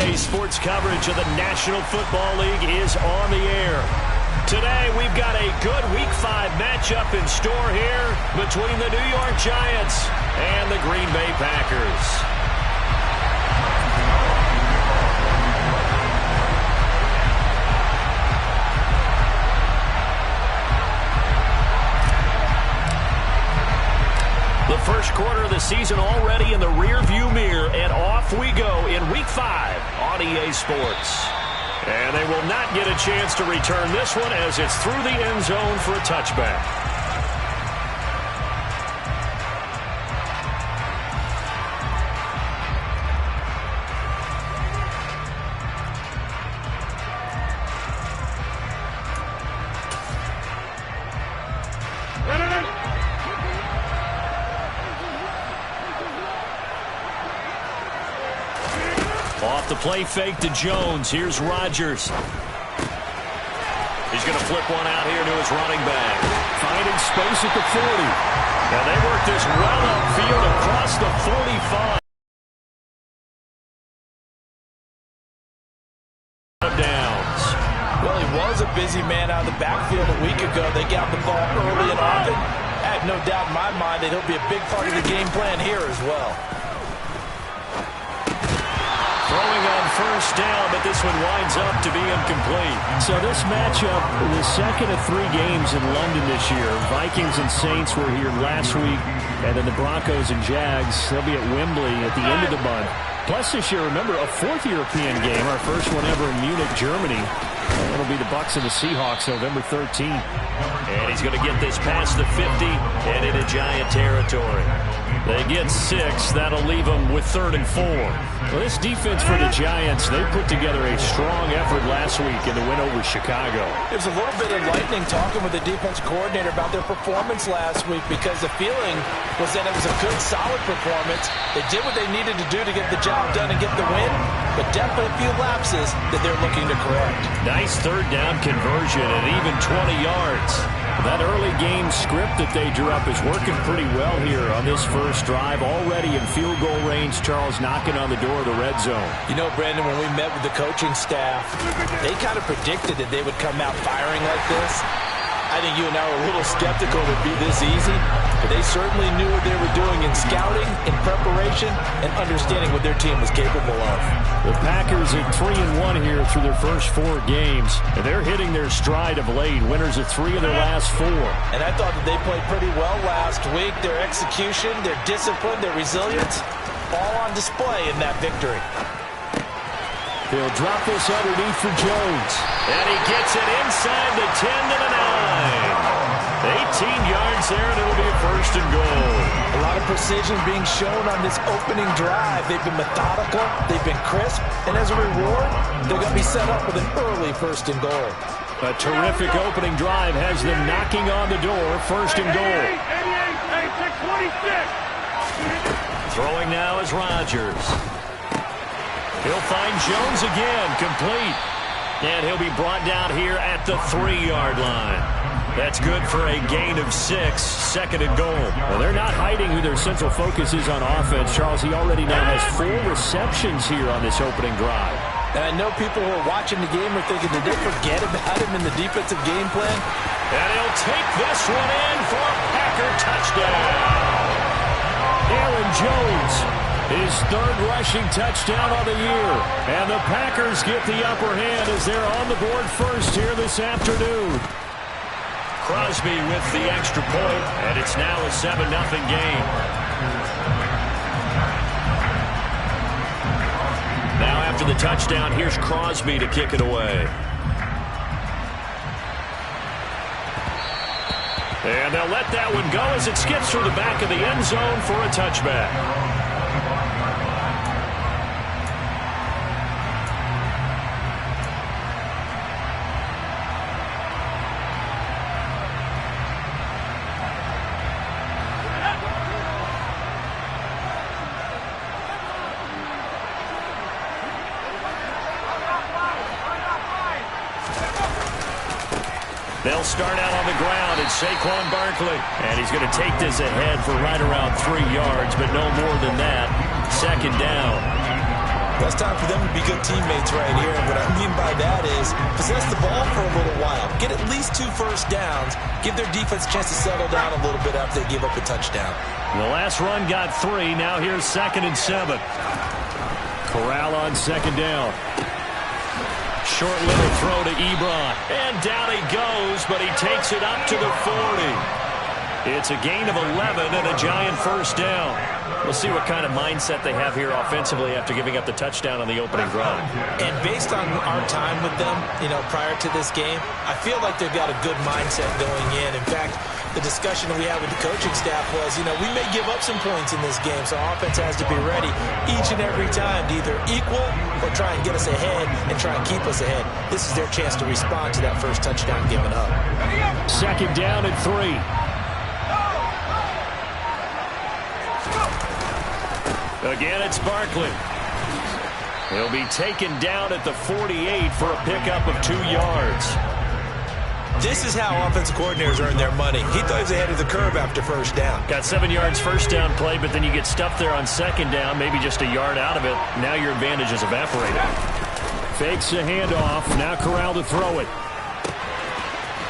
RDA Sports coverage of the National Football League is on the air. Today, we've got a good Week 5 matchup in store here between the New York Giants and the Green Bay Packers. The first quarter of the season already in the rear-view mirror, and off we go in Week 5 on EA Sports. And they will not get a chance to return this one as it's through the end zone for a touchback. Off the play fake to Jones. Here's Rodgers. He's going to flip one out here to his running back. Finding space at the 40. And they work this well upfield across the 45. Downs. Well, he was a busy man out of the backfield a week ago. They got the ball early and often. I have no doubt in my mind that he'll be a big part of the game plan here as well. Throwing on first down, but this one winds up to be incomplete. So this matchup, the second of 3 games in London this year. Vikings and Saints were here last week, and then the Broncos and Jags, they'll be at Wembley at the end of the month. Plus this year, remember, a 4th European game, our first one ever in Munich, Germany. It'll be the Bucs and the Seahawks November 13th. And he's going to get this past the 50 and into Giant territory. They get 6. That'll leave them with 3rd and 4. Well, this defense for the Giants, they put together a strong effort last week in the win over Chicago. There's a little bit of lightning talking with the defense coordinator about their performance last week because the feeling was that it was a good, solid performance. They did what they needed to do to get the job done and get the win, but definitely a few lapses that they're looking to correct. Nice 3rd down conversion and even 20 yards. That early game script that they drew up is working pretty well here on this first drive. Already in field goal range, Charles knocking on the door of the red zone. You know, Brandon, when we met with the coaching staff, they kind of predicted that they would come out firing like this. I think you and I were a little skeptical it would be this easy, but they certainly knew what they were doing in scouting, in preparation, and understanding what their team was capable of. The Packers at 3-1 here through their first 4 games, and they're hitting their stride of late. Winners of 3 of their last 4. And I thought that they played pretty well last week. Their execution, their discipline, their resilience, all on display in that victory. They'll drop this underneath for Jones. And he gets it inside the 10 to the 9. 18 yards there, and it'll be a 1st and goal. A lot of precision being shown on this opening drive. They've been methodical, they've been crisp, and as a reward, they're going to be set up with an early 1st and goal. A terrific opening drive has them knocking on the door, 1st and goal. 88, 86, 26. Throwing now is Rodgers. He'll find Jones again, complete. And he'll be brought down here at the 3-yard line. That's good for a gain of 6, 2nd and goal. Well, they're not hiding who their central focus is on offense. Charles, he already now has 4 receptions here on this opening drive. And I know people who are watching the game are thinking, did they forget about him in the defensive game plan? And he'll take this one in for a Packer touchdown. Aaron Jones, his 3rd rushing touchdown on the year. And the Packers get the upper hand as they're on the board first here this afternoon. Crosby with the extra point, and it's now a 7-0 game. Now after the touchdown, here's Crosby to kick it away. And they'll let that one go as it skips through the back of the end zone for a touchback. They'll start out on the ground. It's Saquon Barkley. And he's going to take this ahead for right around 3 yards, but no more than that. 2nd down. Well, it's time for them to be good teammates right here. And what I mean by that is possess the ball for a little while. Get at least 2 first downs. Give their defense a chance to settle down a little bit after they give up a touchdown. The last run got 3. Now here's 2nd and 7. Corral on 2nd down. Short little throw to Ebron. And down he goes, but he takes it up to the 40. It's a gain of 11 and a Giant first down. We'll see what kind of mindset they have here offensively after giving up the touchdown on the opening drive. And based on our time with them, prior to this game, I feel like they've got a good mindset going in. In fact, the discussion that we had with the coaching staff was, we may give up some points in this game, so our offense has to be ready each and every time to either equal or try and get us ahead and try and keep us ahead. This is their chance to respond to that first touchdown given up. 2nd down and 3. Again, it's Barkley. He'll be taken down at the 48 for a pickup of 2 yards. This is how offensive coordinators earn their money. He thought he was ahead of the curve after first down. Got 7 yards first down play, but then you get stuffed there on 2nd down, maybe just a yard out of it. Now your advantage is evaporated. Fakes a handoff. Now Corral to throw it.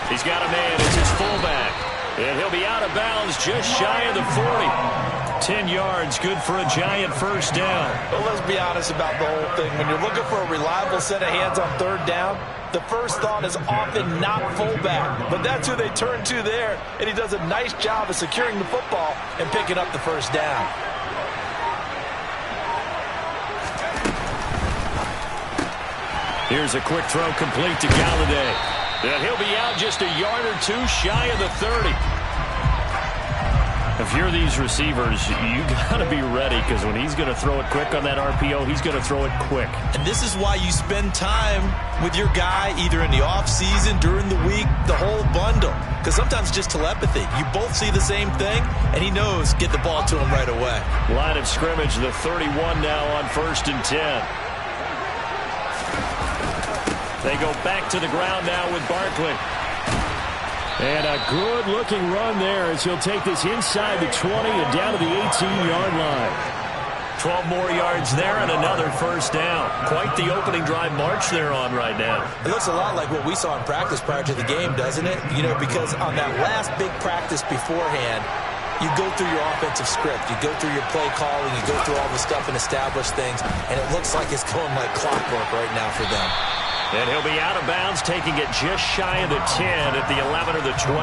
He's got a man. It's his fullback. And he'll be out of bounds just shy of the 40. 10 yards, good for a Giant first down. Well, let's be honest about the whole thing. When you're looking for a reliable set of hands on 3rd down, the first thought is often not fullback. But that's who they turn to there, and he does a nice job of securing the football and picking up the first down. Here's a quick throw complete to Galladay. And he'll be out just a yard or 2 shy of the 30. If you're these receivers, you got to be ready, because when he's going to throw it quick on that RPO, he's going to throw it quick. And this is why you spend time with your guy either in the offseason, during the week, the whole bundle. Because sometimes it's just telepathy. You both see the same thing, and he knows get the ball to him right away. Line of scrimmage, the 31 now on 1st and 10. They go back to the ground now with Barkley. And a good-looking run there as he'll take this inside the 20 and down to the 18-yard line. 12 more yards there and another first down. Quite the opening drive march they're on right now. It looks a lot like what we saw in practice prior to the game, doesn't it? Because on that last big practice beforehand, you go through your offensive script. You go through your play calling. You go through all the stuff and establish things. And it looks like it's going like clockwork right now for them. And he'll be out of bounds, taking it just shy of the 10 at the 11 or the 12.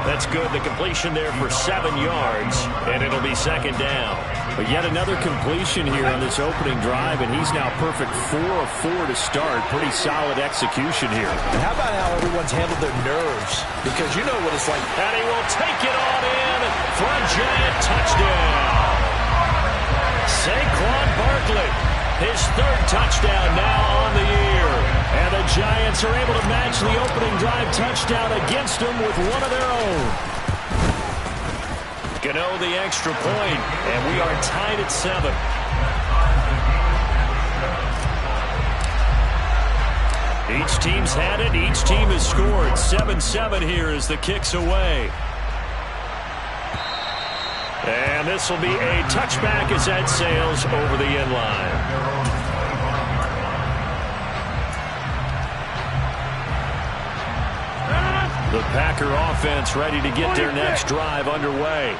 That's good. The completion there for 7 yards, and it'll be 2nd down. But yet another completion here on this opening drive, and he's now perfect 4 of 4 to start. Pretty solid execution here. And how about how everyone's handled their nerves? Because you know what it's like. And he will take it on in for a Giant touchdown. Saquon Barkley. His 3rd touchdown now on the year. And the Giants are able to match the opening drive touchdown against them with one of their own. Gano the extra point, and we are tied at 7. Each team's had it. Each team has scored. 7-7 here as the kick's away. And this will be a touchback as that sails over the end line. The Packer offense ready to get their next drive underway.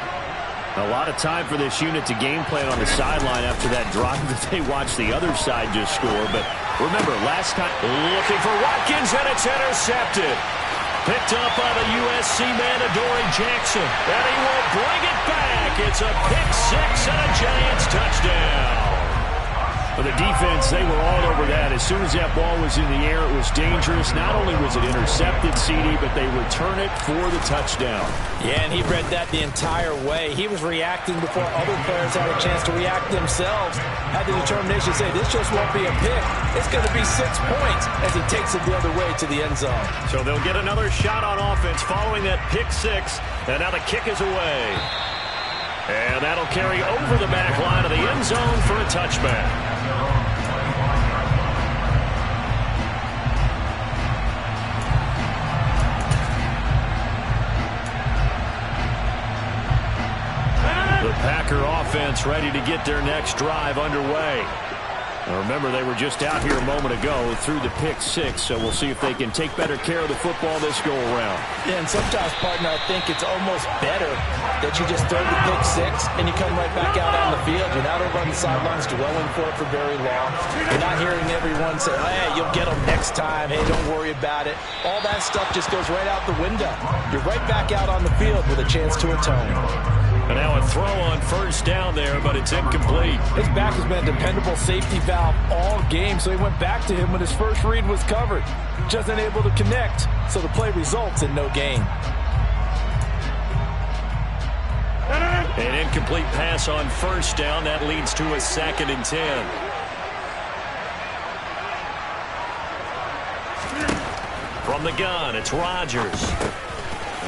A lot of time for this unit to game plan on the sideline after that drive that they watched the other side just score. But remember, last time, looking for Watkins, and it's intercepted. Picked up by the USC man, Adoree Jackson. And he will bring it back. It's a pick 6 and a Giants touchdown. For the defense, they were all over that. As soon as that ball was in the air, it was dangerous. Not only was it intercepted, CD, but they return it for the touchdown. Yeah, and he read that the entire way. He was reacting before other players had a chance to react themselves. Had the determination to say, this just won't be a pick. It's going to be 6 points as he takes it the other way to the end zone. So they'll get another shot on offense following that pick 6. And now the kick is away. And that'll carry over the back line of the end zone for a touchback. The Packer offense ready to get their next drive underway. Remember, they were just out here a moment ago through the pick six, so we'll see if they can take better care of the football this go-around. Yeah, and sometimes, partner, I think it's almost better that you just throw the pick six and you come right back out on the field. You're not over on the sidelines dwelling for it for very long. You're not hearing everyone say, hey, you'll get them next time. Hey, don't worry about it. All that stuff just goes right out the window. You're right back out on the field with a chance to atone. And now a throw on first down there, but it's incomplete. His back has been a dependable safety valve all game, so he went back to him when his first read was covered. Just unable to connect, so the play results in no gain. An incomplete pass on first down. That leads to a 2nd and 10. From the gun, it's Rodgers.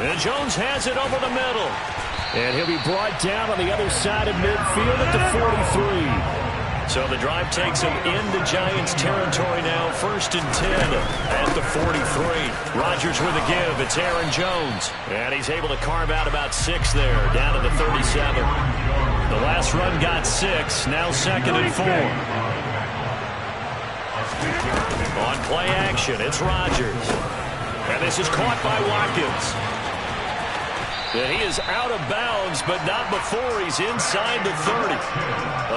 And Jones has it over the middle. And he'll be brought down on the other side of midfield at the 43. So the drive takes him into Giants territory now. 1st and 10 at the 43. Rodgers with a give. It's Aaron Jones. And he's able to carve out about 6 there, down to the 37. The last run got 6. Now 2nd and 4. On play action, it's Rodgers. And this is caught by Watkins. And he is out of bounds, but not before he's inside the 30.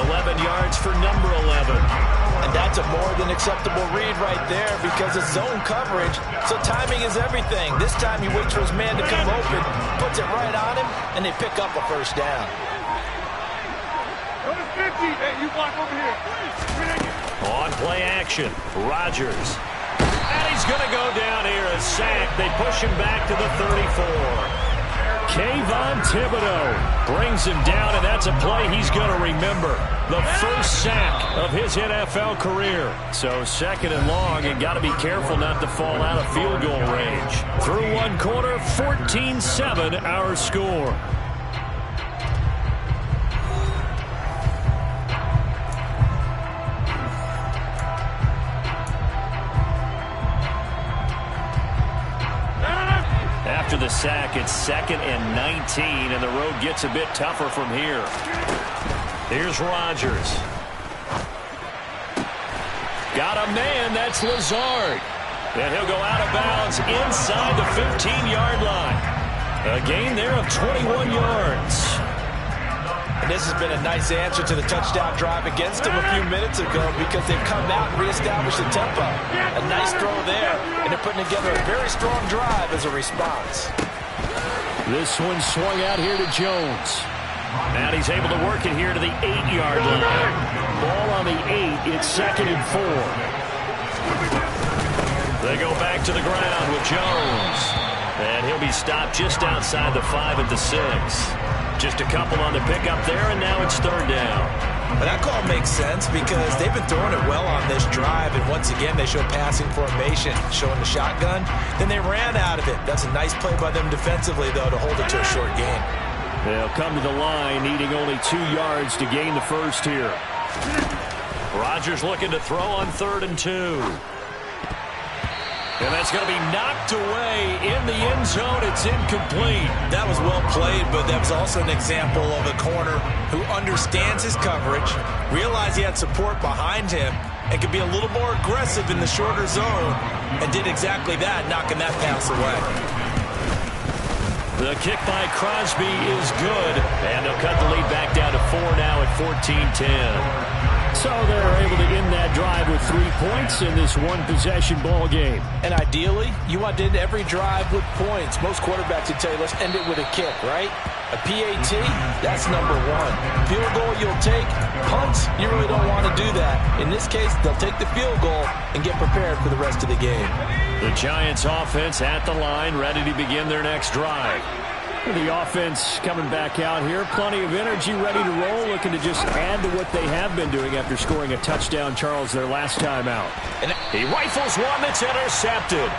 11 yards for number 11. And that's a more than acceptable read right there because it's zone coverage, so timing is everything. This time he waits for his man to come open, puts it right on him, and they pick up a first down. Hey, you block over here. On play action, Rodgers. And he's going to go down here, a sack. They push him back to the 34. Kayvon Thibodeau brings him down, and that's a play he's going to remember. The first sack of his NFL career. So 2nd and long, and got to be careful not to fall out of field goal range. Through one quarter, 14-7 our score. After the sack, it's 2nd and 19, and the road gets a bit tougher from here. Here's Rodgers. Got a man, that's Lazard. And he'll go out of bounds inside the 15-yard line. A gain there of 21 yards. And this has been a nice answer to the touchdown drive against them a few minutes ago because they've come out and reestablished the tempo. A nice throw there, and they're putting together a very strong drive as a response. This one swung out here to Jones. And he's able to work it here to the 8-yard line. Ball on the 8, it's 2nd and 4. They go back to the ground with Jones. And he'll be stopped just outside the 5 at the 6. Just a couple on the pickup there, and now it's 3rd down. But that call makes sense because they've been throwing it well on this drive, and once again they show passing formation, showing the shotgun. Then they ran out of it. That's a nice play by them defensively, though, to hold it to a short gain. They'll come to the line, needing only 2 yards to gain the first here. Rodgers looking to throw on 3rd and 2. And that's going to be knocked away in the end zone. It's incomplete. That was well played, but that was also an example of a corner who understands his coverage, realized he had support behind him, and could be a little more aggressive in the shorter zone, and did exactly that, knocking that pass away. The kick by Crosby is good, and they'll cut the lead back down to 4 now at 14-10. So they're able to end that drive with 3 points in this one-possession ball game. And ideally, you want to end every drive with points. Most quarterbacks would tell you, let's end it with a kick, right? A PAT, that's number 1. Field goal you'll take. Punts, you really don't want to do that. In this case, they'll take the field goal and get prepared for the rest of the game. The Giants offense at the line, ready to begin their next drive. The offense coming back out here. Plenty of energy, ready to roll, looking to just add to what they have been doing after scoring a touchdown, Charles, their last time out. And he rifles one that's intercepted.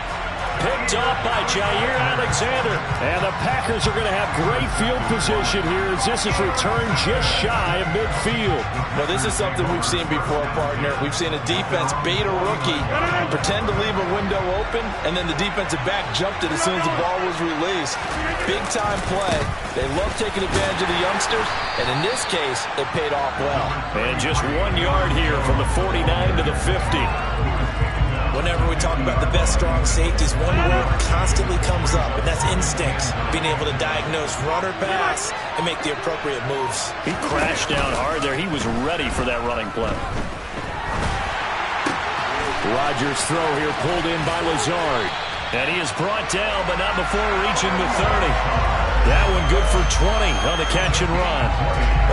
Picked off by Jair Alexander. And the Packers are going to have great field position here as this is returned just shy of midfield. Now, this is something we've seen before, partner. We've seen a defense bait a rookie, pretend to leave a window open, and then the defensive back jumped it as soon as the ball was released. Big-time play. They love taking advantage of the youngsters, and in this case, it paid off well. And just 1 yard here from the 49 to the 50. Whenever we talk about the best strong safeties, one word constantly comes up, and that's instincts. Being able to diagnose run or pass and make the appropriate moves. He crashed down hard there. He was ready for that running play. Rodgers' throw here pulled in by Lazard. And he is brought down, but not before reaching the 30. That one good for 20 on the catch and run.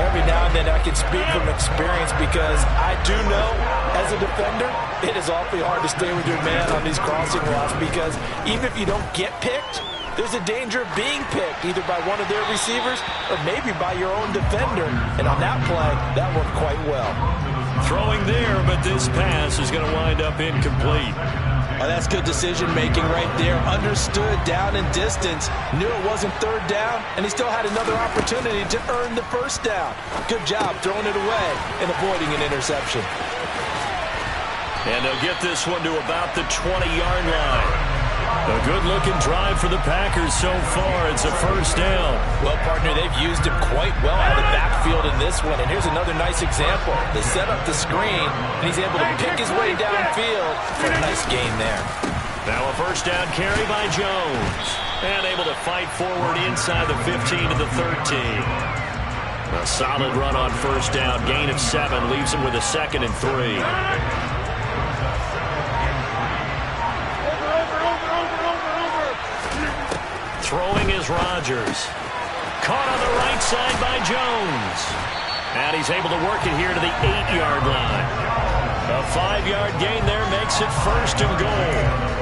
Every now and then I can speak from experience because I do know, as a defender, it is awfully hard to stay with your man on these crossing routes because even if you don't get picked, there's a danger of being picked either by one of their receivers or maybe by your own defender. And on that play, that worked quite well. Throwing there, but this pass is going to wind up incomplete. Oh, that's good decision-making right there. Understood down and distance. Knew it wasn't third down, and he still had another opportunity to earn the first down. Good job throwing it away and avoiding an interception. And they'll get this one to about the 20-yard line. A good-looking drive for the Packers so far. It's a first down. Well, partner, they've used him quite well out of the backfield in this one. And here's another nice example. They set up the screen, and he's able to pick his way downfield for a nice gain there. Now a first down carry by Jones. And able to fight forward inside the 15 to the 13. A solid run on first down. Gain of 7 leaves him with a 2nd and 3. Throwing is Rodgers. Caught on the right side by Jones. And he's able to work it here to the 8-yard line. A 5-yard gain there makes it first and goal.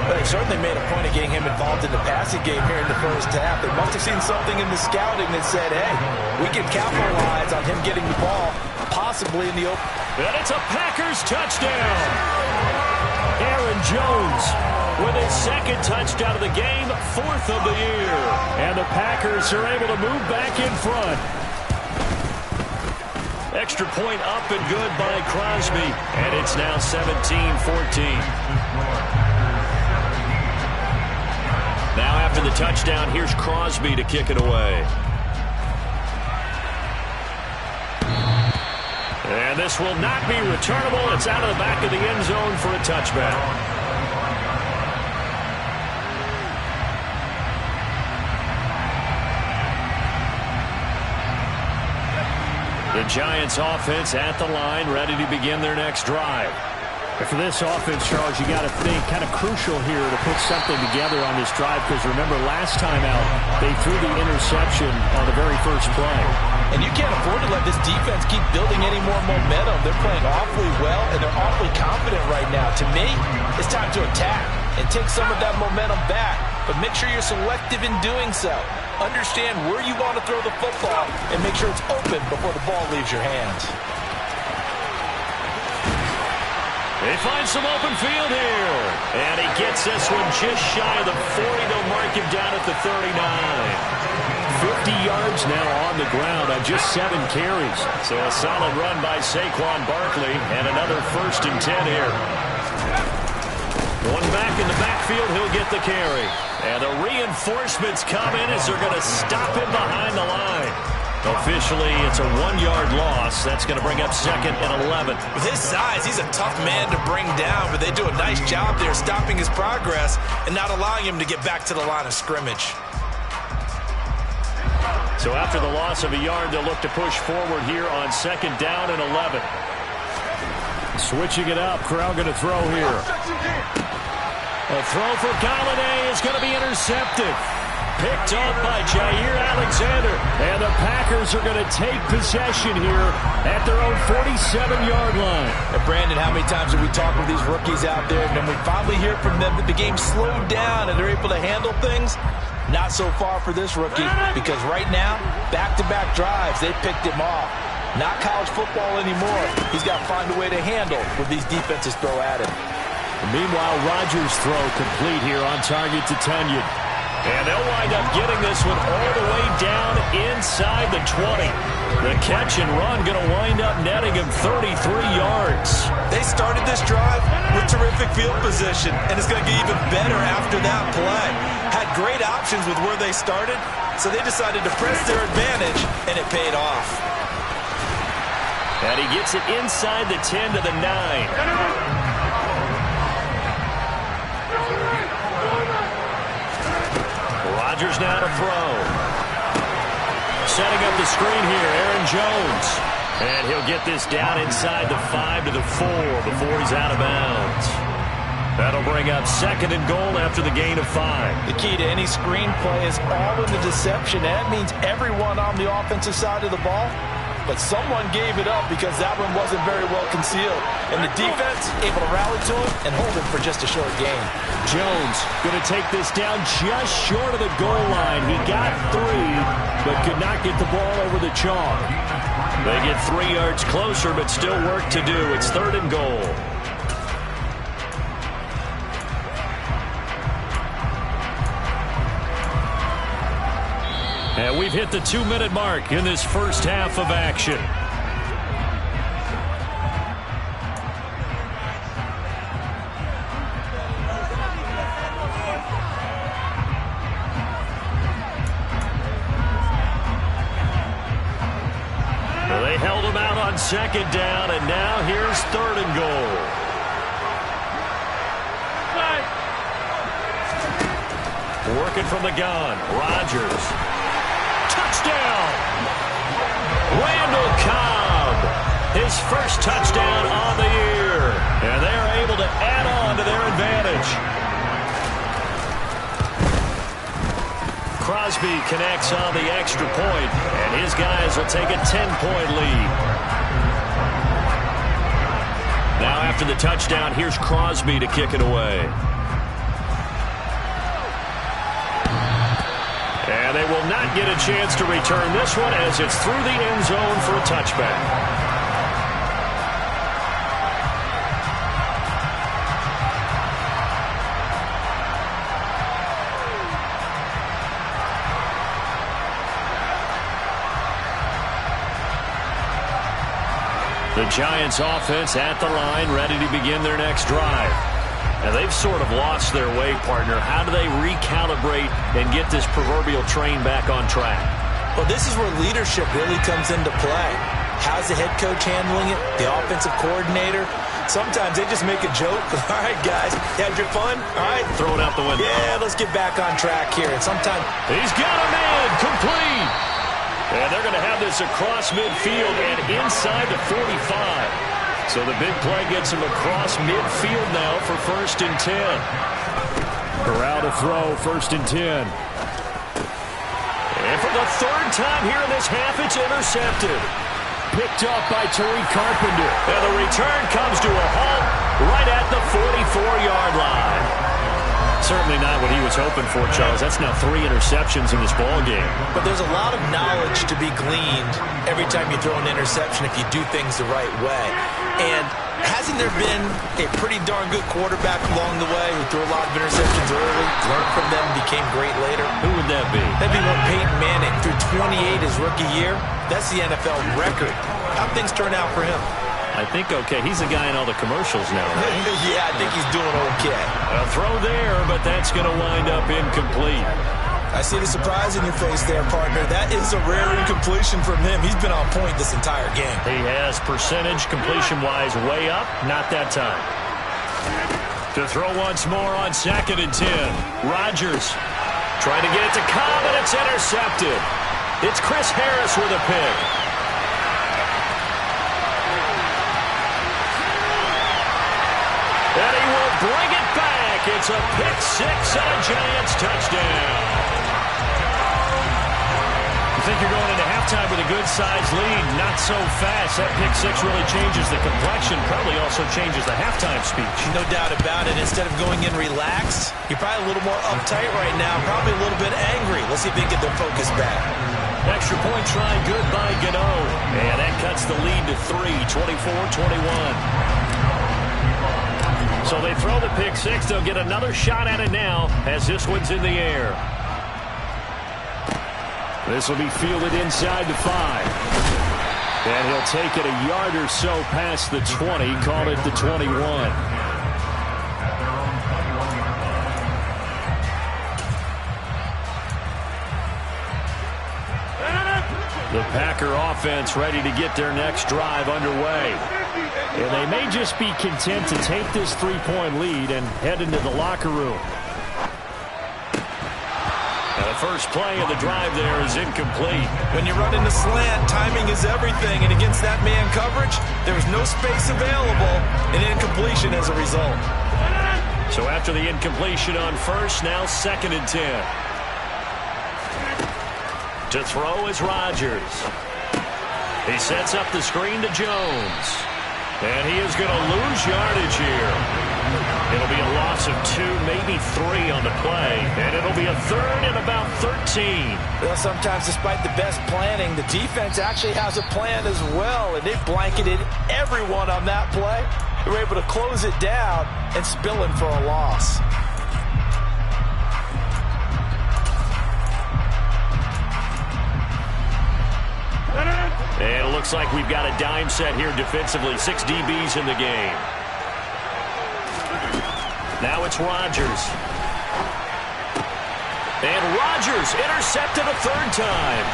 Well, they certainly made a point of getting him involved in the passing game here in the first half. They must have seen something in the scouting that said, hey, we can capitalize on him getting the ball, possibly in the open. And it's a Packers touchdown. Aaron Jones with his 2nd touchdown of the game, 4th of the year. And the Packers are able to move back in front. Extra point up and good by Crosby. And it's now 17-14. Now after the touchdown, here's Crosby to kick it away. And this will not be returnable. It's out of the back of the end zone for a touchback. The Giants offense at the line, ready to begin their next drive. For this offense, Charles, you got to think kind of crucial here to put something together on this drive because remember last time out they threw the interception on the very first play. And you can't afford to let this defense keep building any more momentum. They're playing awfully well and they're awfully confident right now. To me, it's time to attack and take some of that momentum back, but make sure you're selective in doing so. Understand where you want to throw the football and make sure it's open before the ball leaves your hands. They find some open field here. And he gets this one just shy of the 40. They'll mark him down at the 39. 50 yards now on the ground on just 7 carries. So a solid run by Saquon Barkley and another 1st and 10 here. One back in the backfield, he'll get the carry. And the reinforcements come in as they're going to stop him behind the line. Officially, it's a 1-yard loss. That's going to bring up 2nd and 11. With his size, he's a tough man to bring down, but they do a nice job there stopping his progress and not allowing him to get back to the line of scrimmage. So after the loss of a yard, they'll look to push forward here on 2nd down and 11. Switching it up, Corral going to throw here. A throw for Galladay is going to be intercepted. Picked off by Jair Alexander. And the Packers are going to take possession here at their own 47-yard line. And Brandon, how many times have we talked with these rookies out there, and then we finally hear from them that the game slowed down and they're able to handle things? Not so far for this rookie, because right now, back-to-back drives, they picked him off. Not college football anymore. He's got to find a way to handle what these defenses throw at him. Meanwhile, Rodgers' throw complete here on target to Tunyon. And they'll wind up getting this one all the way down inside the 20. The catch and run going to wind up netting him 33 yards. They started this drive with terrific field position, and it's going to get even better after that play. Had great options with where they started, so they decided to press their advantage, and it paid off. And he gets it inside the 10 to the 9. Rodgers now to throw. Setting up the screen here, Aaron Jones. And he'll get this down inside the 5 to the 4 before he's out of bounds. That'll bring up 2nd and goal after the gain of 5. The key to any screen play is all in the deception. That means everyone on the offensive side of the ball. But someone gave it up because that one wasn't very well concealed. And the defense able to rally to him and hold him for just a short gain. Jones going to take this down just short of the goal line. He got 3, but could not get the ball over the chalk. They get 3 yards closer, but still work to do. It's 3rd and goal. And we've hit the 2-minute mark in this first half of action. Well, they held him out on 2nd down, and now here's 3rd and goal. Working from the gun, Rodgers. Touchdown! Randall Cobb, his first touchdown on the year. And they're able to add on to their advantage. Crosby connects on the extra point, and his guys will take a 10-point lead. Now after the touchdown, here's Crosby to kick it away. And they will not get a chance to return this one as it's through the end zone for a touchback. The Giants offense at the line, ready to begin their next drive. Now, they've sort of lost their way, partner. How do they recalibrate and get this proverbial train back on track? Well, this is where leadership really comes into play. How's the head coach handling it? The offensive coordinator? Sometimes they just make a joke. All right, guys, you had your fun? All right. Throw it out the window. Yeah, let's get back on track here. And sometimes he's got a man complete. And they're going to have this across midfield and inside the 45. So the big play gets him across midfield now for 1st and 10. Corral to throw, 1st and 10. And for the 3rd time here in this half, it's intercepted. Picked up by Tariq Carpenter. And the return comes to a halt right at the 44-yard line. Certainly not what he was hoping for, Charles. That's now 3 interceptions in this ball game. But there's a lot of knowledge to be gleaned every time you throw an interception if you do things the right way. And hasn't there been a pretty darn good quarterback along the way who threw a lot of interceptions early, learned from them, became great later? Who would that be? That'd be one Peyton Manning. Threw 28 his rookie year. That's the NFL record. How'd things turn out for him? I think okay. He's the guy in all the commercials now, right? Yeah, I think he's doing okay. A throw there, but that's going to wind up incomplete. I see the surprise in your face there, partner. That is a rare incompletion from him. He's been on point this entire game. He has percentage completion-wise way up. Not that time. To throw once more on 2nd and 10. Rodgers trying to get it to Cobb, and it's intercepted. It's Chris Harris with a pick. And he will bring it back. It's a pick 6 and a Giants touchdown. You think you're going into halftime with a good-sized lead. Not so fast. That pick 6 really changes the complexion. Probably also changes the halftime speech. No doubt about it. Instead of going in relaxed, you're probably a little more uptight right now. Probably a little bit angry. Let's see if they can get their focus back. Extra point try good by Gano. And that cuts the lead to 3, 24-21. So they throw the pick six. They'll get another shot at it now as this one's in the air. This will be fielded inside the 5. And he'll take it a yard or so past the 20, call it the 21. The Packer offense ready to get their next drive underway. And they may just be content to take this 3-point lead and head into the locker room. And the first play of the drive there is incomplete. When you run into slant, timing is everything. And against that man coverage, there was no space available, and incompletion as a result. So after the incompletion on first, now 2nd and 10. To throw is Rodgers. He sets up the screen to Jones. And he is going to lose yardage here. It'll be a loss of 2, maybe 3 on the play. And it'll be a 3rd and about 13. Well, sometimes despite the best planning, the defense actually has a plan as well. And they blanketed everyone on that play. They were able to close it down and spill in for a loss. And it looks like we've got a dime set here defensively. 6 DBs in the game. Now it's Rodgers. And Rodgers intercepted a 3rd time.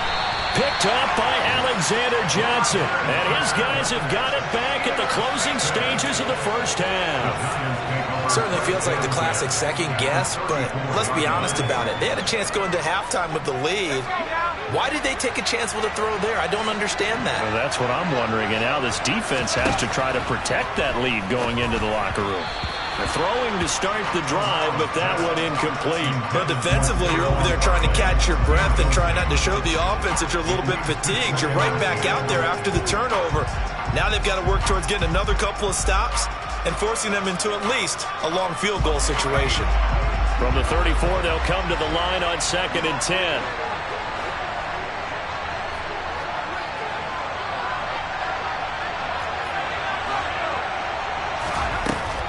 Picked up by Alexander Johnson. And his guys have got it back at the closing stages of the first half. Certainly feels like the classic second guess, but let's be honest about it. They had a chance going to halftime with the lead. Why did they take a chance with a throw there? I don't understand that. Well, that's what I'm wondering. And now this defense has to try to protect that lead going into the locker room. They're throwing to start the drive, but that one incomplete. But defensively, you're over there trying to catch your breath and try not to show the offense that you're a little bit fatigued. You're right back out there after the turnover. Now they've got to work towards getting another couple of stops and forcing them into at least a long field goal situation. From the 34, they'll come to the line on 2nd and 10.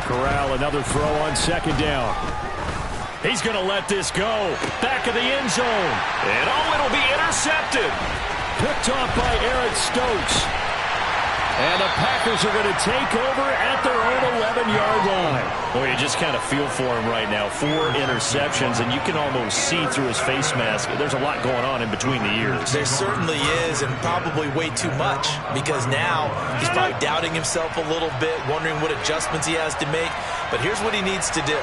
Corral, another throw on 2nd down. He's going to let this go. Back of the end zone. And it'll be intercepted. Picked off by Eric Stokes. And the Packers are going to take over at their own 11-yard line. Boy, you just kind of feel for him right now. 4 interceptions, and you can almost see through his face mask. There's a lot going on in between the ears. There certainly is, and probably way too much, because now he's probably doubting himself a little bit, wondering what adjustments he has to make. But here's what he needs to do.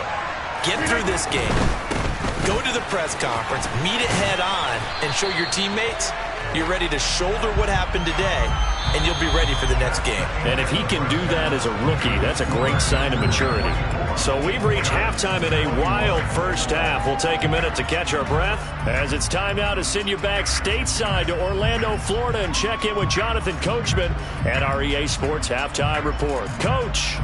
Get through this game. Go to the press conference, meet it head on, and show your teammates you're ready to shoulder what happened today, and you'll be ready for the next game. And if he can do that as a rookie, that's a great sign of maturity. So we've reached halftime in a wild first half. We'll take a minute to catch our breath as it's time now to send you back stateside to Orlando, Florida, and check in with Jonathan Coachman and our EA Sports Halftime Report. Coach.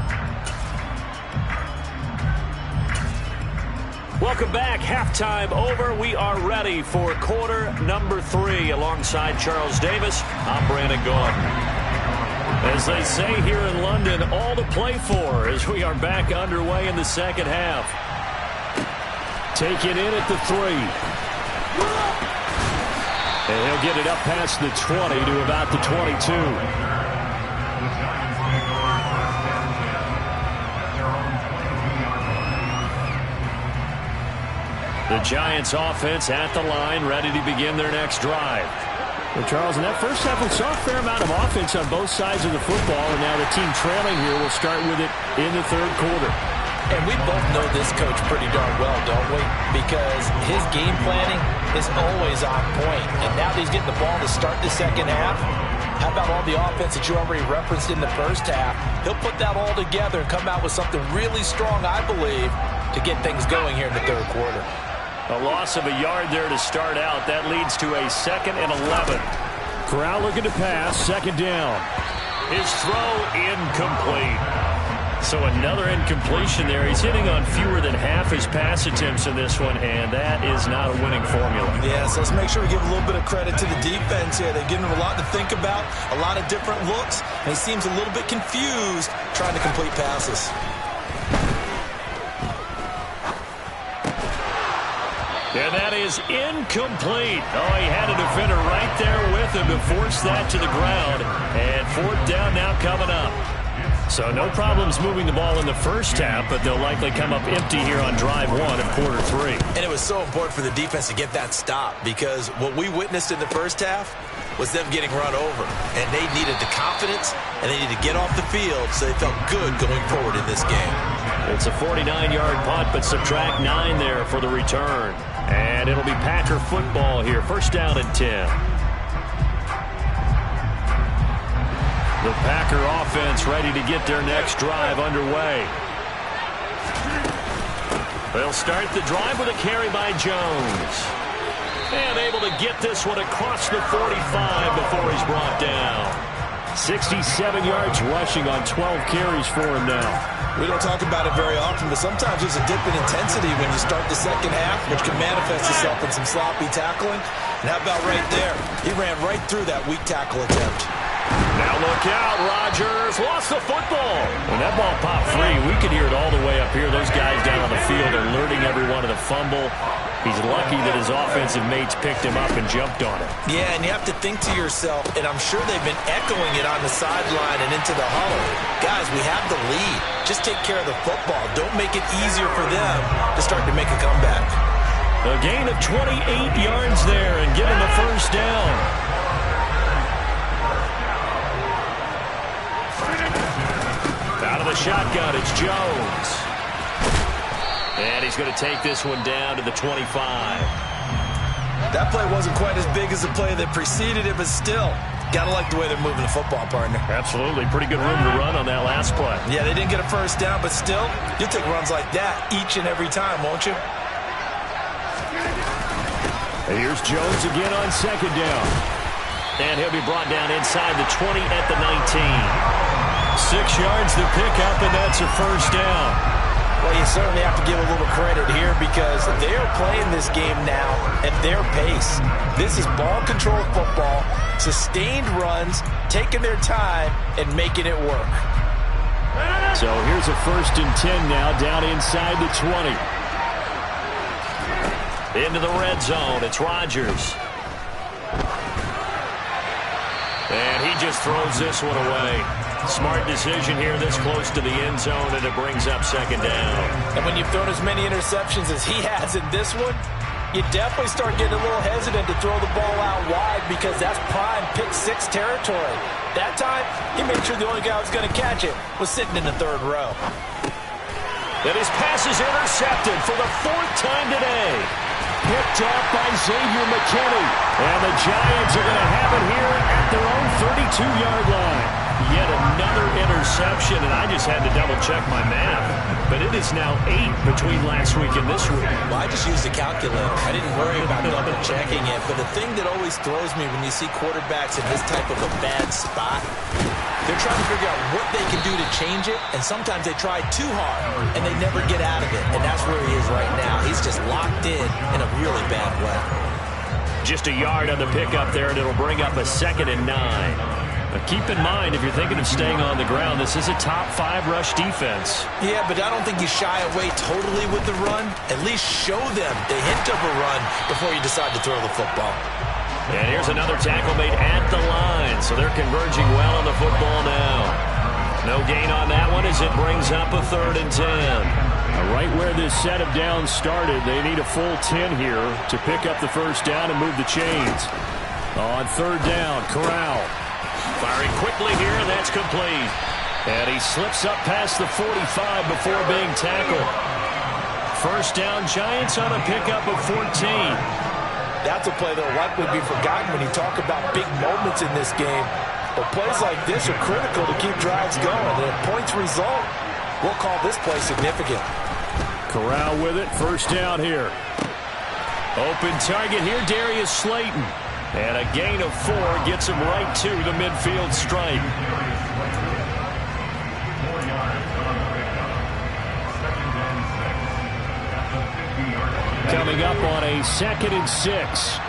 Welcome back. Halftime over. We are ready for quarter number 3 alongside Charles Davis. I'm Brandon Gordon. As they say here in London, all to play for as we are back underway in the second half. Taken in at the 3. And he'll get it up past the 20 to about the 22. The Giants offense at the line, ready to begin their next drive. Well, Charles, in that first half, we saw a fair amount of offense on both sides of the football, and now the team trailing here will start with it in the 3rd quarter. And we both know this coach pretty darn well, don't we? Because his game planning is always on point. And now that he's getting the ball to start the second half, how about all the offense that you already referenced in the first half? He'll put that all together and come out with something really strong, I believe, to get things going here in the 3rd quarter. A loss of a yard there to start out. That leads to a 2nd and 11. Corral looking to pass. 2nd down. His throw incomplete. So another incompletion there. He's hitting on fewer than half his pass attempts in this one, and that is not a winning formula. Yeah, so let's make sure we give a little bit of credit to the defense here. They've given him a lot to think about, a lot of different looks, and he seems a little bit confused trying to complete passes. And that is incomplete. Oh, he had a defender right there with him to force that to the ground. And fourth down now coming up. So no problems moving the ball in the first half, but they'll likely come up empty here on drive one of quarter three. And it was so important for the defense to get that stop, because what we witnessed in the first half was them getting run over. And they needed the confidence, and they needed to get off the field so they felt good going forward in this game. It's a 49-yard punt, but subtract 9 there for the return. And it'll be Packer football here. First down and 10. The Packer offense ready to get their next drive underway. They'll start the drive with a carry by Jones. And able to get this one across the 45 before he's brought down. 67 yards rushing on 12 carries for him now. We don't talk about it very often, but sometimes there's a dip in intensity when you start the second half, which can manifest itself in some sloppy tackling. And how about right there? He ran right through that weak tackle attempt. Now look out, Rodgers lost the football. When that ball popped free, we could hear it all the way up here. Those guys down on the field are alerting everyone of the fumble. He's lucky that his offensive mates picked him up and jumped on it. Yeah, and you have to think to yourself, and I'm sure they've been echoing it on the sideline and into the huddle. Guys, we have the lead. Just take care of the football. Don't make it easier for them to start to make a comeback. A gain of 28 yards there and give him the first down. Out of the shotgun, it's Jones. And he's going to take this one down to the 25. That play wasn't quite as big as the play that preceded it, but still, got to like the way they're moving the football, partner. Absolutely. Pretty good room to run on that last play. Yeah, they didn't get a first down, but still, you'll take runs like that each and every time, won't you? And here's Jones again on second down. And he'll be brought down inside the 20 at the 19. 6 yards to pick up, and that's a first down. Well, you certainly have to give a little credit here because they are playing this game now at their pace. This is ball control football, sustained runs, taking their time, and making it work. So here's a 1st and 10 now, down inside the 20. Into the red zone, it's Rodgers. And he just throws this one away. Smart decision here this close to the end zone, and it brings up second down. And when you've thrown as many interceptions as he has in this one, you definitely start getting a little hesitant to throw the ball out wide because that's prime pick six territory. That time, he made sure the only guy who was going to catch it was sitting in the third row. And his pass is intercepted for the 4th time today. Picked off by Xavier McKinney. And the Giants are going to have it here at their own 32-yard line. Yet another interception, and I just had to double-check my math. But it is now 8 between last week and this week. Well, I just used the calculator. I didn't worry about double-checking it. But the thing that always throws me when you see quarterbacks in this type of a bad spot, they're trying to figure out what they can do to change it, and sometimes they try too hard, and they never get out of it. And that's where he is right now. He's just locked in a really bad way. Just a yard on the pickup there, and it'll bring up a 2nd and 9. But keep in mind, if you're thinking of staying on the ground, this is a top 5 rush defense. Yeah, but I don't think you shy away totally with the run. At least show them the hint of a run before you decide to throw the football. And here's another tackle made at the line, so they're converging well on the football now. No gain on that one as it brings up a 3rd and 10. Right where this set of downs started, they need a full 10 here to pick up the first down and move the chains. On 3rd down, Corral. Firing quickly here, and that's complete. And he slips up past the 45 before being tackled. First down, Giants on a pickup of 14. That's a play that will likely be forgotten when you talk about big moments in this game. But plays like this are critical to keep drives going. And if points result, we'll call this play significant. Corral with it, first down here. Open target here, Darius Slayton. And a gain of 4 gets him right to the midfield stripe. Coming up on a 2nd and 6.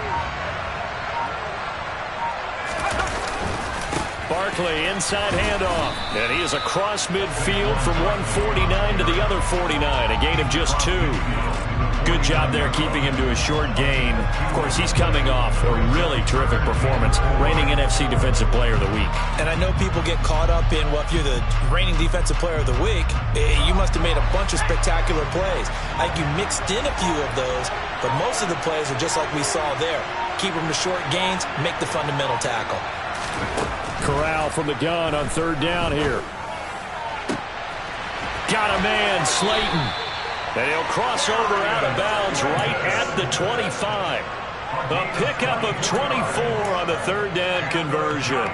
Barkley inside handoff. And he is across midfield from 149 to the other 49. A gain of just 2. Good job there keeping him to a short gain. Of course, he's coming off a really terrific performance, reigning NFC Defensive Player of the Week. And I know people get caught up in, well, if you're the reigning Defensive Player of the Week, you must have made a bunch of spectacular plays. I think you mixed in a few of those, but most of the plays are just like we saw there. Keep them to short gains, make the fundamental tackle. Corral from the gun on third down here. Got a man, Slayton. And he'll cross over out of bounds right at the 25. A pickup of 24 on the third down conversion.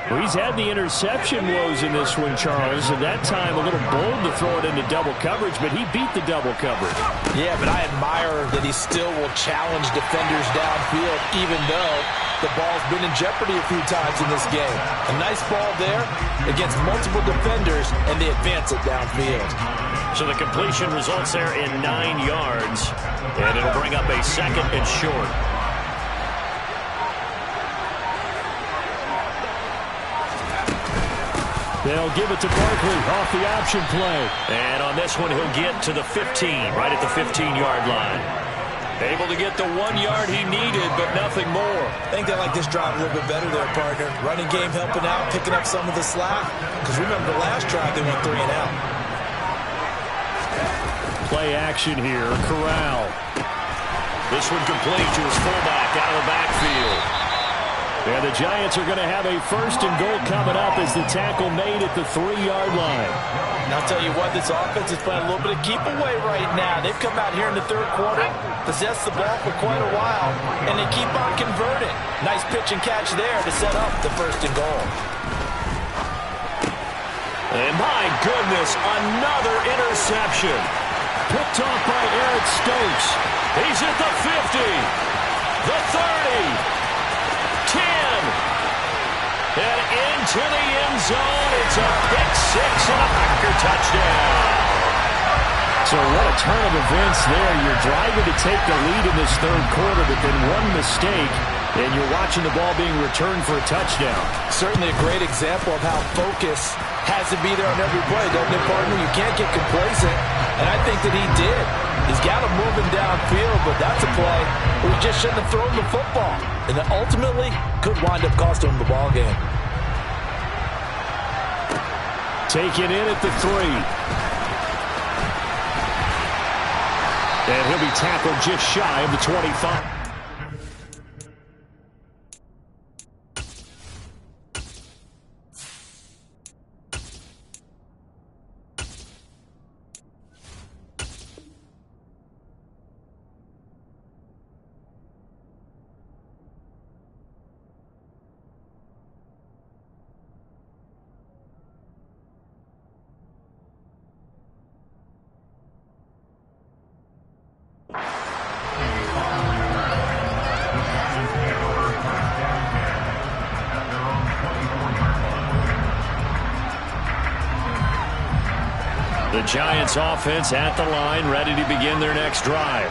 Well, he's had the interception woes in this one, Charles, and that time a little bold to throw it into double coverage, but he beat the double coverage. Yeah, but I admire that he still will challenge defenders downfield, even though the ball's been in jeopardy a few times in this game. A nice ball there against multiple defenders, and they advance it downfield. So the completion results there in 9 yards, and it'll bring up a second and short. They'll give it to Barkley off the option play. And on this one, he'll get to the 15, right at the 15-yard line. Able to get the 1 yard he needed, but nothing more. I think they like this drive a little bit better there, partner. Running game helping out, picking up some of the slack. Because remember, the last drive, they went 3 and out. Play action here, Corral. This one complete to his fullback out of the backfield. And the Giants are going to have a first and goal coming up as the tackle made at the 3-yard line. And I'll tell you what, this offense is playing a little bit of keep away right now. They've come out here in the third quarter, possessed the ball for quite a while, and they keep on converting. Nice pitch and catch there to set up the first and goal. And my goodness, another interception. Picked off by Eric Stokes. He's at the 50, the 30. 10, and into the end zone. It's a pick six and a Packer touchdown. So what a turn of events there. You're driving to take the lead in this third quarter, but then one mistake, and you're watching the ball being returned for a touchdown. Certainly a great example of how focus has to be there on every play, doesn't it, partner? You can't get complacent, and I think that he did. He's got him moving downfield, but that's a play where he just shouldn't have thrown the football. And that ultimately could wind up costing him the ball game. Taken in at the 3. And he'll be tackled just shy of the 25. The Giants offense at the line, ready to begin their next drive.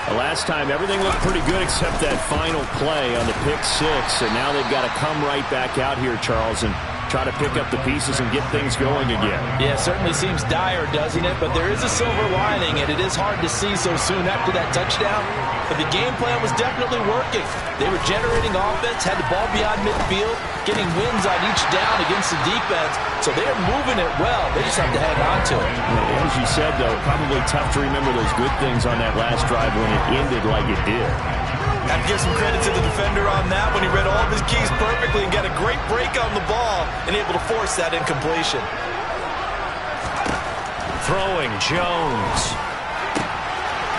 The last time, everything looked pretty good except that final play on the pick 6, and now they've got to come right back out here, Charles, and try to pick up the pieces and get things going again. Yeah, it certainly seems dire, doesn't it? But there is a silver lining, and it is hard to see so soon after that touchdown. But the game plan was definitely working. They were generating offense, had the ball beyond midfield, getting wins on each down against the defense. So they're moving it well. They just have to hang on to it. As you said, though, probably tough to remember those good things on that last drive when it ended like it did. Got to give some credit to the defender on that when he read all of his keys perfectly and got a great break on the ball and able to force that incompletion. Throwing Jones.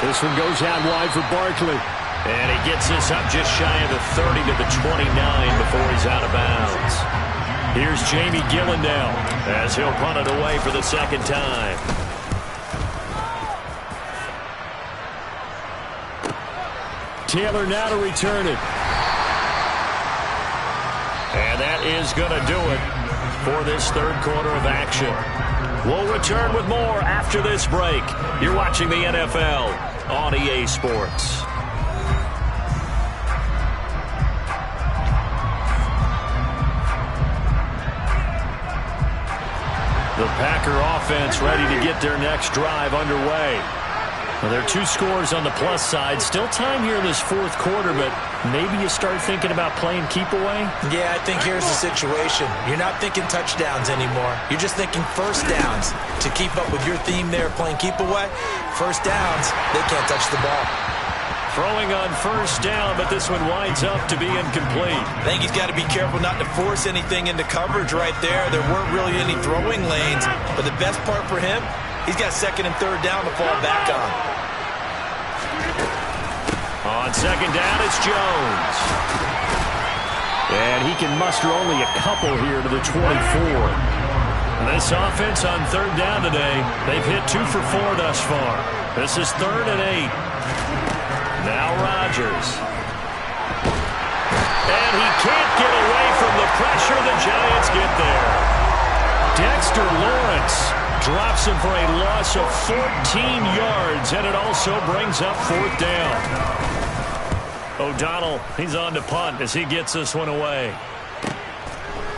This one goes out wide for Barkley. And he gets this up just shy of the 30 to the 29 before he's out of bounds. Here's Jamie Gillandale as he'll punt it away for the second time. Taylor now to return it. And that is going to do it for this third quarter of action. We'll return with more after this break. You're watching the NFL on EA Sports. The Packer offense ready to get their next drive underway. Well, there are 2 scores on the plus side. Still time here in this fourth quarter, but maybe you start thinking about playing keep away? Yeah, I think here's the situation. You're not thinking touchdowns anymore. You're just thinking first downs. To keep up with your theme there, playing keep away, first downs, they can't touch the ball. Throwing on first down, but this one winds up to be incomplete. I think he's got to be careful not to force anything into coverage right there. There weren't really any throwing lanes, but the best part for him, he's got second and third down to fall back on. On second down, it's Jones. And he can muster only a couple here to the 24. This offense on third down today, they've hit 2 for 4 thus far. This is 3rd and 8. Now Rodgers. And he can't get away from the pressure. The Giants get there. Dexter Lawrence drops him for a loss of 14 yards, and it also brings up 4th down. O'Donnell, he's on to punt as he gets this one away.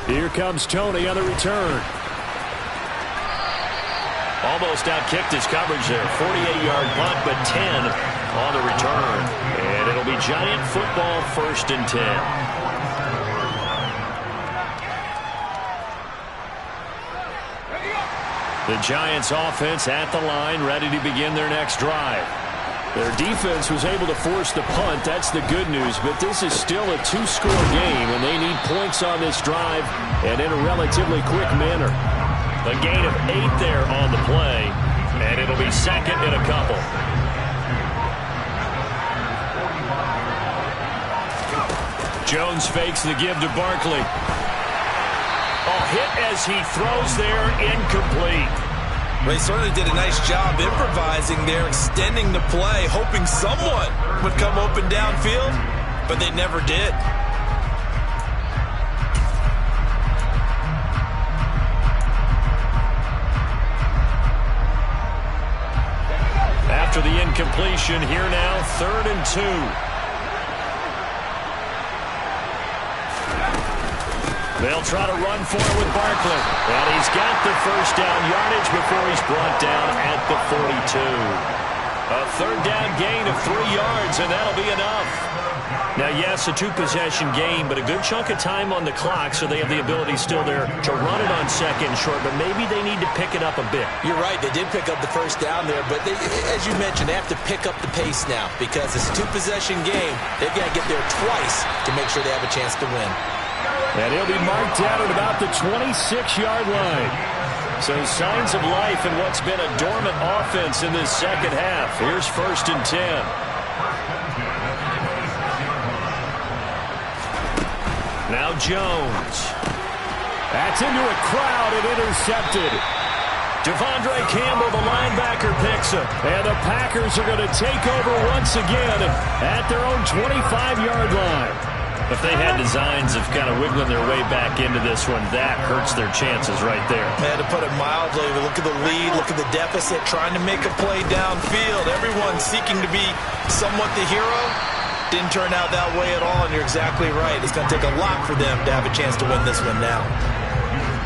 Here comes Tony on the return. Almost outkicked his coverage there. 48-yard punt, but 10 on the return. And it'll be Giant football, 1st and 10. The Giants offense at the line, ready to begin their next drive. Their defense was able to force the punt. That's the good news. But this is still a 2-score game, and they need points on this drive and in a relatively quick manner. A gain of 8 there on the play, and it'll be 2nd and a couple. Jones fakes the give to Barkley. Hit as he throws there, incomplete. Well, he certainly did a nice job improvising there, extending the play, hoping someone would come open downfield, but they never did. After the incompletion, here now, 3rd and 2. They'll try to run for it with Barkley. And he's got the first down yardage before he's brought down at the 42. A 3rd down gain of 3 yards, and that'll be enough. Now, yes, a 2-possession game, but a good chunk of time on the clock, so they have the ability still there to run it on 2nd and short, but maybe they need to pick it up a bit. You're right. They did pick up the first down there, but as you mentioned, they have to pick up the pace now because it's a 2-possession game. They've got to get there twice to make sure they have a chance to win. And he'll be marked out at about the 26-yard line. So signs of life in what's been a dormant offense in this second half. Here's 1st and 10. Now Jones. That's into a crowd and intercepted. Devondre Campbell, the linebacker, picks him. And the Packers are going to take over once again at their own 25-yard line. If they had designs of kind of wiggling their way back into this one, that hurts their chances right there. Man, to put it mildly, look at the lead, look at the deficit, trying to make a play downfield. Everyone seeking to be somewhat the hero. Didn't turn out that way at all, and you're exactly right. It's going to take a lot for them to have a chance to win this one now.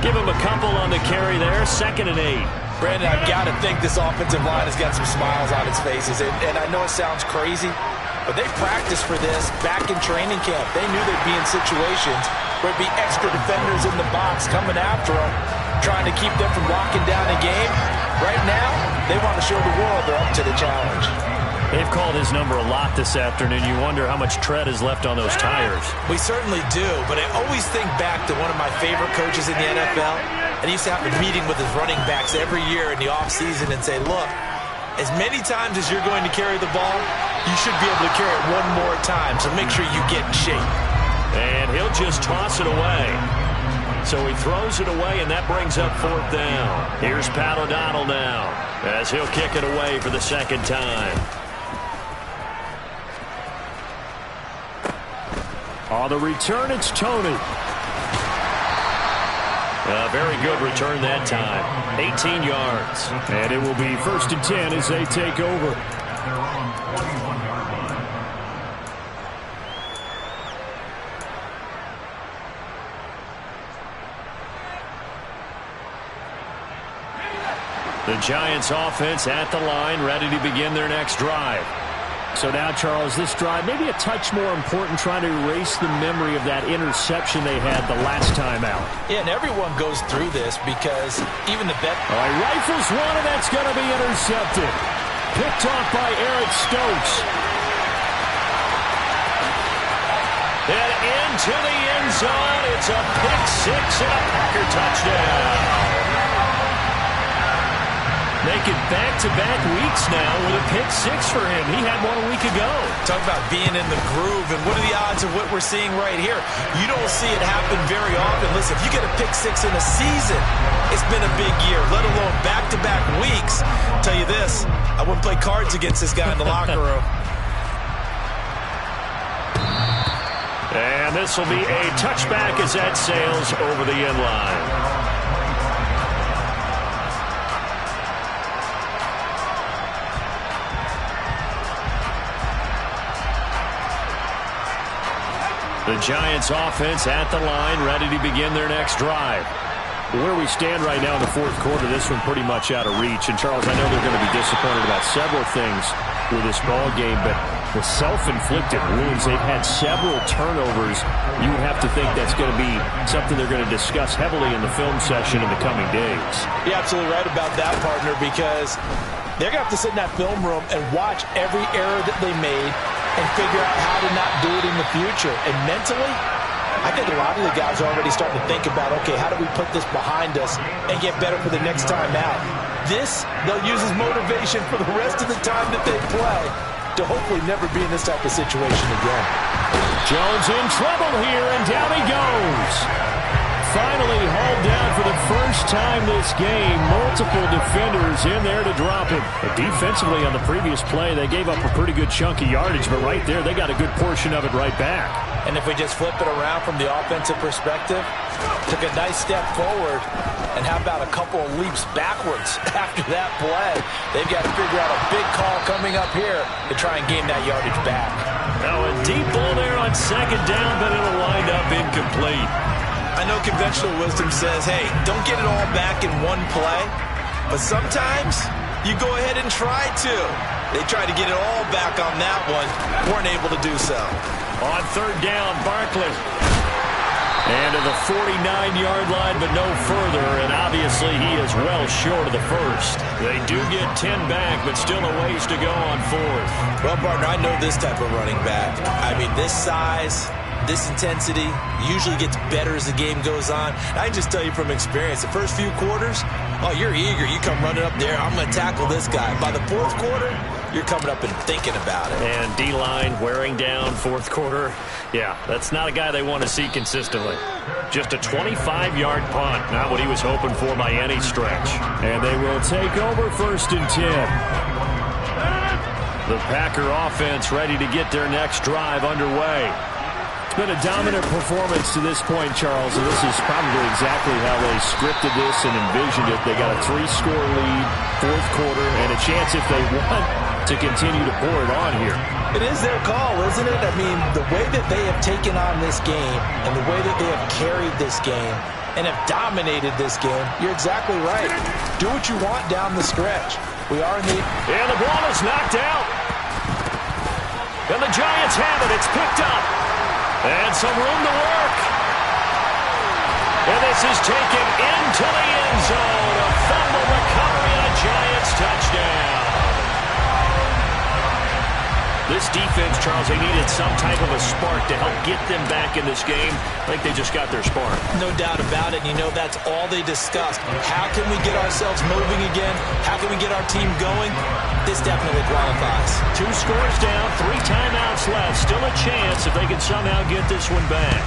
Give him a couple on the carry there, 2nd and 8. Brandon, I've got to think this offensive line has got some smiles on its faces, and I know it sounds crazy, but they practiced for this back in training camp. They knew they'd be in situations where it'd be extra defenders in the box coming after them, trying to keep them from locking down a game. Right now, they want to show the world they're up to the challenge. They've called his number a lot this afternoon. You wonder how much tread is left on those tires. We certainly do, but I always think back to one of my favorite coaches in the NFL, and he used to have a meeting with his running backs every year in the offseason and say, look, as many times as you're going to carry the ball, you should be able to carry it one more time, so make sure you get in shape. And he'll just toss it away. So he throws it away, and that brings up 4th down. Here's Pat O'Donnell now, as he'll kick it away for the 2nd time. On the return, it's Tony. A very good return that time. 18 yards. And it will be 1st and 10 as they take over. The Giants offense at the line, ready to begin their next drive. So now, Charles, this drive may be a touch more important, trying to erase the memory of that interception they had the last time out. Yeah, and everyone goes through this because even the vet... All right, rifles one, and that's going to be intercepted. Picked off by Eric Stokes. And into the end zone. It's a pick six and a Packer touchdown. Making back-to-back weeks now with a pick six for him. He had one a week ago. Talk about being in the groove, and what are the odds of what we're seeing right here? You don't see it happen very often. Listen, if you get a pick six in a season, it's been a big year, let alone back-to-back weeks. I'll tell you this, I wouldn't play cards against this guy in the locker room. And this will be a touchback as that sails over the end line. The Giants offense at the line, ready to begin their next drive. Where we stand right now in the fourth quarter, this one pretty much out of reach. And, Charles, I know they're going to be disappointed about several things with this ball game, but the self-inflicted wounds, they've had several turnovers. You would have to think that's going to be something they're going to discuss heavily in the film session in the coming days. You're absolutely right about that, partner, because they're going to have to sit in that film room and watch every error that they made and figure out how to not do it in the future. And mentally, I think a lot of the guys are already starting to think about, okay, how do we put this behind us and get better for the next time out? This, they'll use as motivation for the rest of the time that they play to hopefully never be in this type of situation again. Jones in trouble here, and down he goes. Finally hauled down for the first time this game. Multiple defenders in there to drop him. But defensively on the previous play, they gave up a pretty good chunk of yardage, but right there, they got a good portion of it right back. And if we just flip it around from the offensive perspective, took a nice step forward, and how about a couple of leaps backwards after that play? They've got to figure out a big call coming up here to try and gain that yardage back. Now a deep ball there on second down, but it'll wind up incomplete. I know conventional wisdom says, hey, don't get it all back in one play, but sometimes you go ahead and try to. They tried to get it all back on that one, weren't able to do so. On third down, Barkley. And to the 49-yard line, but no further, and obviously he is well short of the first. They do get 10 back, but still a ways to go on fourth. Well, partner, I know this type of running back. I mean, this size, this intensity usually gets better as the game goes on. I can just tell you from experience, the first few quarters, oh, you're eager. You come running up there, I'm going to tackle this guy. By the fourth quarter, you're coming up and thinking about it. And D-line wearing down fourth quarter. Yeah, that's not a guy they want to see consistently. Just a 25-yard punt, not what he was hoping for by any stretch. And they will take over 1st and 10. The Packer offense ready to get their next drive underway. It's been a dominant performance to this point, Charles, and this is probably exactly how they scripted this and envisioned it. They got a 3-score lead, fourth quarter, and a chance if they want to continue to pour it on here. It is their call, isn't it? I mean, the way that they have taken on this game and the way that they have carried this game and have dominated this game, you're exactly right. Do what you want down the stretch. We are in the... And the ball is knocked out. And the Giants have it. It's picked up. And some room to work. And this is taken into the end zone. A fumble recovery and a Giants touchdown. This defense, Charles, they needed some type of a spark to help get them back in this game. I think they just got their spark. No doubt about it. And you know, that's all they discussed. How can we get ourselves moving again? How can we get our team going? This definitely qualifies. 2 scores down, 3 timeouts left. Still a chance if they can somehow get this one back.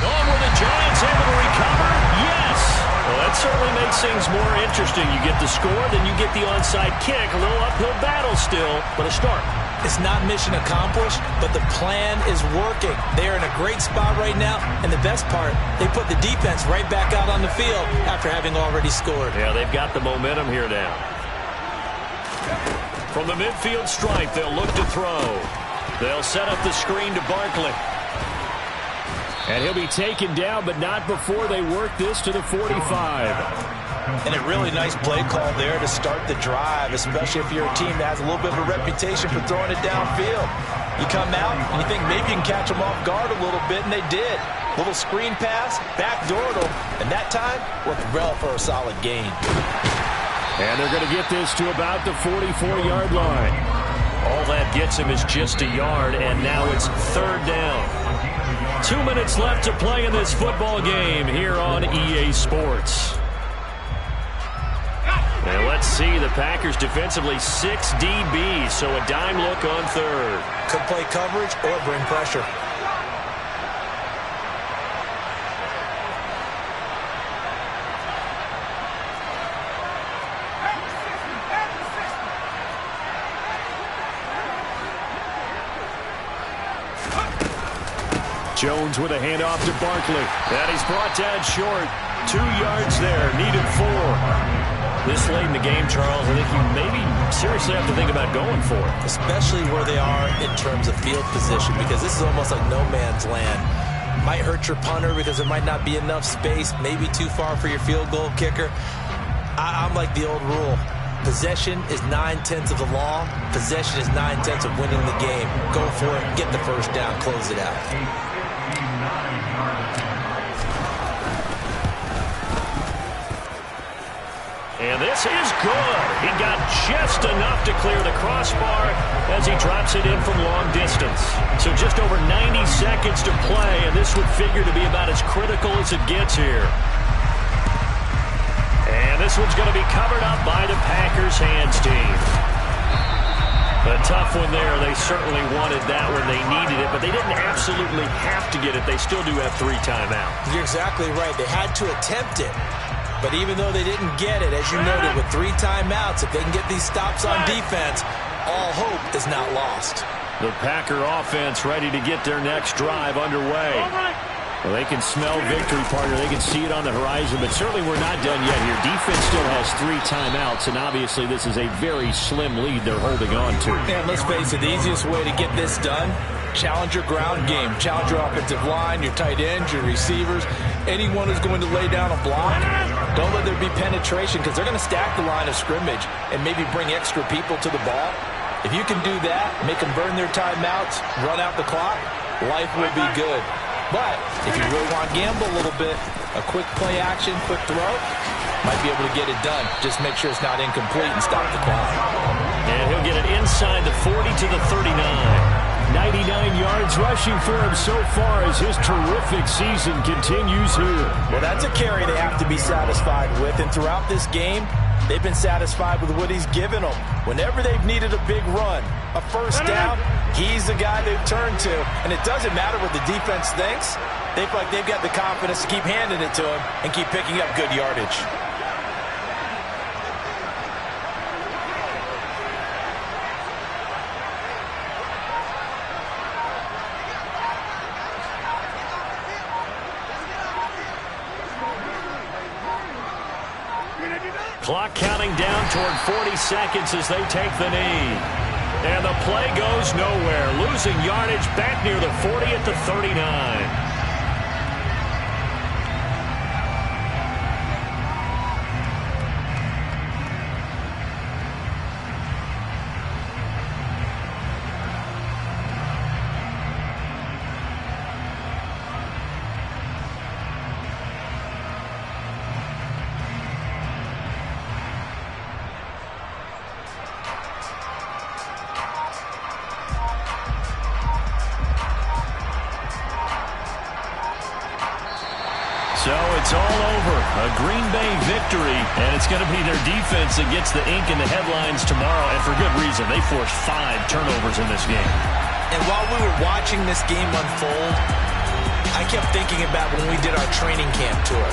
Oh, were the Giants able to recover? Yes. Well, that certainly makes things more interesting. You get the score, then you get the onside kick. A little uphill battle still, but a start. It's not mission accomplished, but the plan is working. They're in a great spot right now, and the best part, they put the defense right back out on the field after having already scored. Yeah, they've got the momentum here now. From the midfield stripe, they'll look to throw. They'll set up the screen to Barkley. And he'll be taken down, but not before they work this to the 45. And a really nice play call there to start the drive, especially if you're a team that has a little bit of a reputation for throwing it downfield. You come out and you think maybe you can catch them off guard a little bit, and they did. Little screen pass, backdoored them, and that time worked well for a solid gain. And they're going to get this to about the 44-yard line. All that gets him is just a yard, and now it's third down. 2 minutes left to play in this football game here on EA Sports. And let's see, the Packers defensively 6 DBs, so a dime look on third. Could play coverage or bring pressure. Jones with a handoff to Barkley. And he's brought down short. 2 yards there, needed 4. This late in the game, Charles, I think you maybe seriously have to think about going for it. Especially where they are in terms of field position, because this is almost like no man's land. Might hurt your punter because there might not be enough space, maybe too far for your field goal kicker. I'm like the old rule. Possession is 9/10 of the law. Possession is 9/10 of winning the game. Go for it, get the first down, close it out. And this is good. He got just enough to clear the crossbar as he drops it in from long distance. So just over 90 seconds to play, and this would figure to be about as critical as it gets here. And this one's going to be covered up by the Packers hands team. A tough one there. They certainly wanted that when they needed it, but they didn't absolutely have to get it. They still do have 3 timeouts. You're exactly right. They had to attempt it. But even though they didn't get it, as you noted, with 3 timeouts, if they can get these stops on defense, all hope is not lost. The Packer offense ready to get their next drive underway. Well, they can smell victory, partner. They can see it on the horizon, but certainly we're not done yet here. Defense still has 3 timeouts, and obviously this is a very slim lead they're holding on to. And let's face it, the easiest way to get this done, challenge your ground game. Challenge your offensive line, your tight ends, your receivers. Anyone who's going to lay down a block, don't let there be penetration, because they're going to stack the line of scrimmage and maybe bring extra people to the ball. If you can do that, make them burn their timeouts, run out the clock, life will be good. But if you really want to gamble a little bit, a quick play action, quick throw, might be able to get it done. Just make sure it's not incomplete and stop the clock. And he'll get it inside the 40 to the 39. 99 yards rushing for him so far as his terrific season continues here. Well, that's a carry they have to be satisfied with, and throughout this game, they've been satisfied with what he's given them. Whenever they've needed a big run, a first down, he's the guy they've turned to, and it doesn't matter what the defense thinks. They feel like they've got the confidence to keep handing it to him and keep picking up good yardage. Clock counting down toward 40 seconds as they take the knee. And the play goes nowhere. Losing yardage back near the 40 at the 39. So it's all over. A Green Bay victory, and it's going to be their defense that gets the ink in the headlines tomorrow, and for good reason. They forced 5 turnovers in this game. And while we were watching this game unfold, I kept thinking about when we did our training camp tour,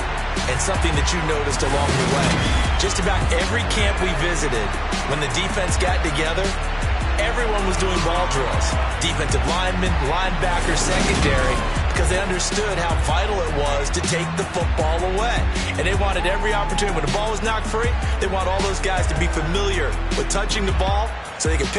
and something that you noticed along the way. Just about every camp we visited, when the defense got together, everyone was doing ball drills. Defensive linemen, linebackers, secondary, because they understood how vital it was to take the football away. And they wanted every opportunity. When the ball was knocked free, they want all those guys to be familiar with touching the ball so they can pick